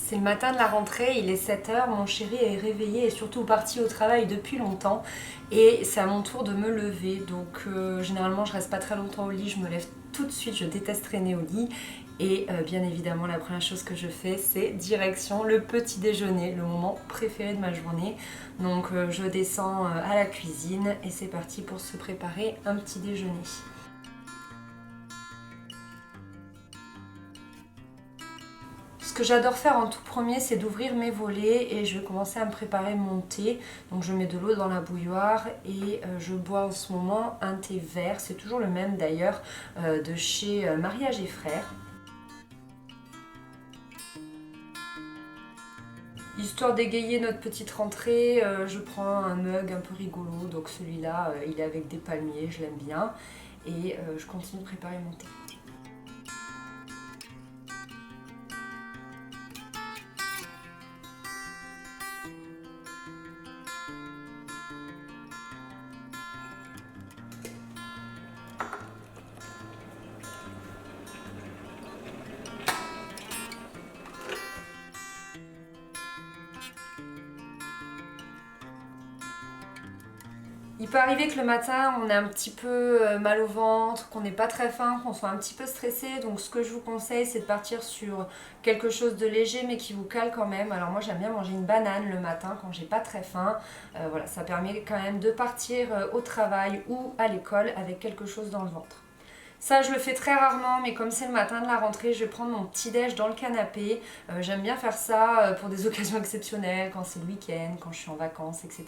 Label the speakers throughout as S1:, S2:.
S1: C'est le matin de la rentrée, il est 7 h, mon chéri est réveillé et surtout parti au travail depuis longtemps et c'est à mon tour de me lever. Donc généralement je reste pas très longtemps au lit, je me lève tout de suite, je déteste traîner au lit et bien évidemment la première chose que je fais c'est direction le petit déjeuner, le moment préféré de ma journée. Donc je descends à la cuisine et c'est parti pour se préparer un petit déjeuner. Ce que j'adore faire en tout premier, c'est d'ouvrir mes volets et je vais commencer à me préparer mon thé. Donc je mets de l'eau dans la bouilloire et je bois en ce moment un thé vert. C'est toujours le même d'ailleurs de chez Mariage et Frères. Histoire d'égayer notre petite rentrée, je prends un mug un peu rigolo. Donc celui-là, il est avec des palmiers, je l'aime bien. Et je continue de préparer mon thé. Il peut arriver que le matin on ait un petit peu mal au ventre, qu'on n'ait pas très faim, qu'on soit un petit peu stressé. Donc ce que je vous conseille c'est de partir sur quelque chose de léger mais qui vous cale quand même. Alors moi j'aime bien manger une banane le matin quand j'ai pas très faim. Voilà, ça permet quand même de partir au travail ou à l'école avec quelque chose dans le ventre. Ça je le fais très rarement mais comme c'est le matin de la rentrée je vais prendre mon petit déj dans le canapé. J'aime bien faire ça pour des occasions exceptionnelles, quand c'est le week-end, quand je suis en vacances, etc.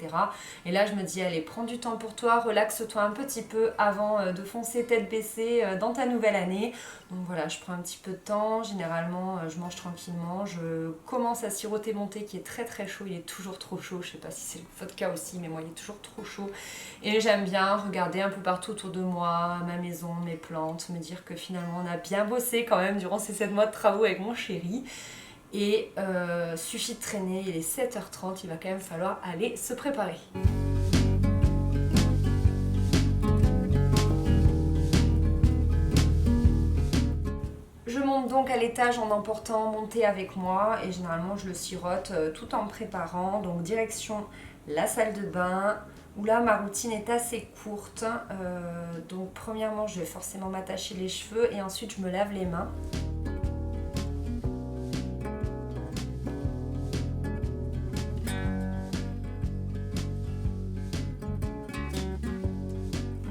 S1: Et là je me dis allez prends du temps pour toi, relaxe-toi un petit peu avant de foncer tête baissée dans ta nouvelle année. Donc voilà, je prends un petit peu de temps, généralement je mange tranquillement, je commence à siroter mon thé qui est très très chaud, il est toujours trop chaud, je sais pas si c'est votre cas aussi mais moi il est toujours trop chaud. Et j'aime bien regarder un peu partout autour de moi, ma maison, mes plantes, me dire que finalement on a bien bossé quand même durant ces 7 mois de travaux avec mon chéri. Et suffit de traîner, il est 7 h 30, il va quand même falloir aller se préparer. Je monte donc à l'étage en emportant mon thé avec moi et généralement je le sirote tout en me préparant. Donc direction la salle de bain où là ma routine est assez courte. Donc premièrement je vais forcément m'attacher les cheveux et ensuite je me lave les mains.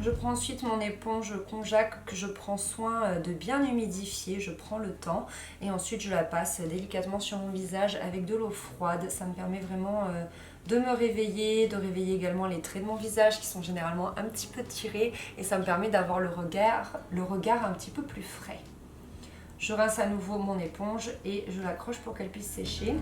S1: Je prends ensuite mon éponge Konjac que je prends soin de bien humidifier, je prends le temps et ensuite je la passe délicatement sur mon visage avec de l'eau froide. Ça me permet vraiment de me réveiller, de réveiller également les traits de mon visage qui sont généralement un petit peu tirés et ça me permet d'avoir le regard un petit peu plus frais. Je rince à nouveau mon éponge et je l'accroche pour qu'elle puisse sécher.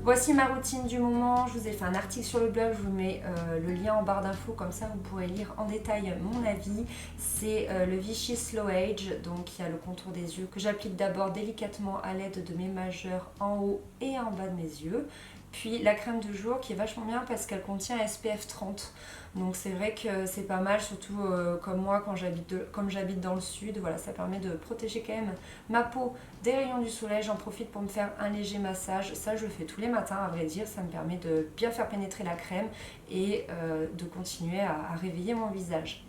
S1: Voici ma routine du moment, je vous ai fait un article sur le blog, je vous mets le lien en barre d'infos, comme ça vous pourrez lire en détail mon avis. C'est le Vichy Slow Age, donc il y a le contour des yeux que j'applique d'abord délicatement à l'aide de mes majeurs en haut et en bas de mes yeux. Puis la crème de jour qui est vachement bien parce qu'elle contient SPF 30. Donc c'est vrai que c'est pas mal, surtout comme moi comme j'habite dans le sud. Voilà, ça permet de protéger quand même ma peau des rayons du soleil. J'en profite pour me faire un léger massage. Ça je le fais tous les matins à vrai dire. Ça me permet de bien faire pénétrer la crème et de continuer à réveiller mon visage.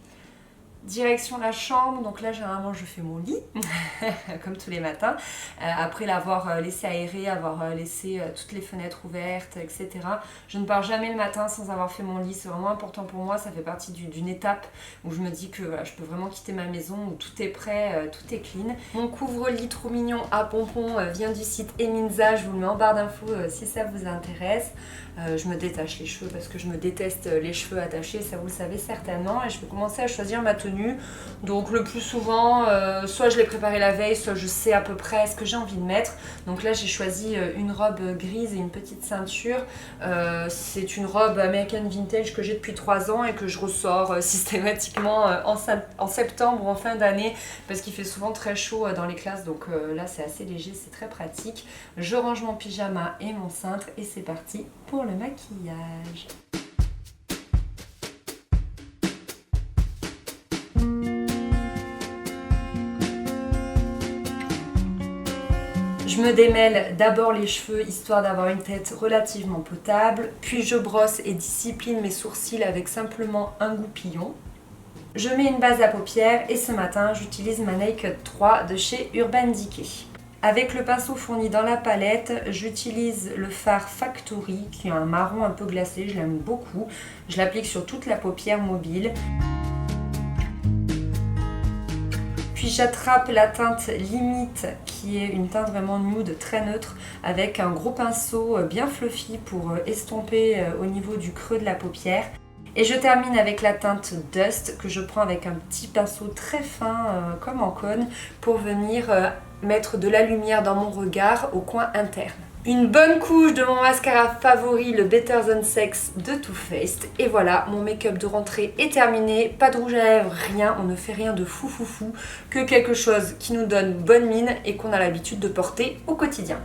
S1: Direction la chambre, donc là généralement je fais mon lit comme tous les matins après l'avoir laissé aérer, avoir laissé toutes les fenêtres ouvertes, etc. Je ne pars jamais le matin sans avoir fait mon lit, c'est vraiment important pour moi, ça fait partie d'une étape où je me dis que voilà, je peux vraiment quitter ma maison où tout est prêt, tout est clean. Mon couvre-lit trop mignon à pompons vient du site Eminza, je vous le mets en barre d'infos si ça vous intéresse. Je me détache les cheveux parce que je me déteste les cheveux attachés, ça vous le savez certainement, et je vais commencer à choisir ma tenue. Donc le plus souvent, soit je l'ai préparé la veille, soit je sais à peu près ce que j'ai envie de mettre. Donc là j'ai choisi une robe grise et une petite ceinture. C'est une robe American Vintage que j'ai depuis 3 ans et que je ressors systématiquement en septembre ou en fin d'année parce qu'il fait souvent très chaud dans les classes. Donc là c'est assez léger, c'est très pratique. Je range mon pyjama et mon cintre et c'est parti pour le maquillage. Je me démêle d'abord les cheveux histoire d'avoir une tête relativement potable, puis je brosse et discipline mes sourcils avec simplement un goupillon. Je mets une base à paupières et ce matin j'utilise ma Naked 3 de chez Urban Decay. Avec le pinceau fourni dans la palette, j'utilise le fard Factory qui est un marron un peu glacé, je l'aime beaucoup. Je l'applique sur toute la paupière mobile. Puis j'attrape la teinte Limite qui est une teinte vraiment nude très neutre avec un gros pinceau bien fluffy pour estomper au niveau du creux de la paupière. Et je termine avec la teinte Dust que je prends avec un petit pinceau très fin comme en cône pour venir mettre de la lumière dans mon regard au coin interne. Une bonne couche de mon mascara favori, le Better Than Sex de Too Faced. Et voilà, mon make-up de rentrée est terminé. Pas de rouge à lèvres, rien, on ne fait rien de fou, que quelque chose qui nous donne bonne mine et qu'on a l'habitude de porter au quotidien.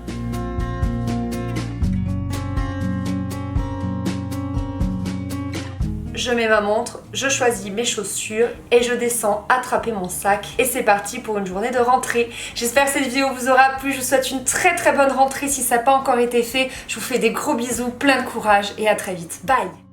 S1: Je mets ma montre, je choisis mes chaussures et je descends attraper mon sac. Et c'est parti pour une journée de rentrée. J'espère que cette vidéo vous aura plu. Je vous souhaite une très bonne rentrée si ça n'a pas encore été fait. Je vous fais des gros bisous, plein de courage et à très vite. Bye!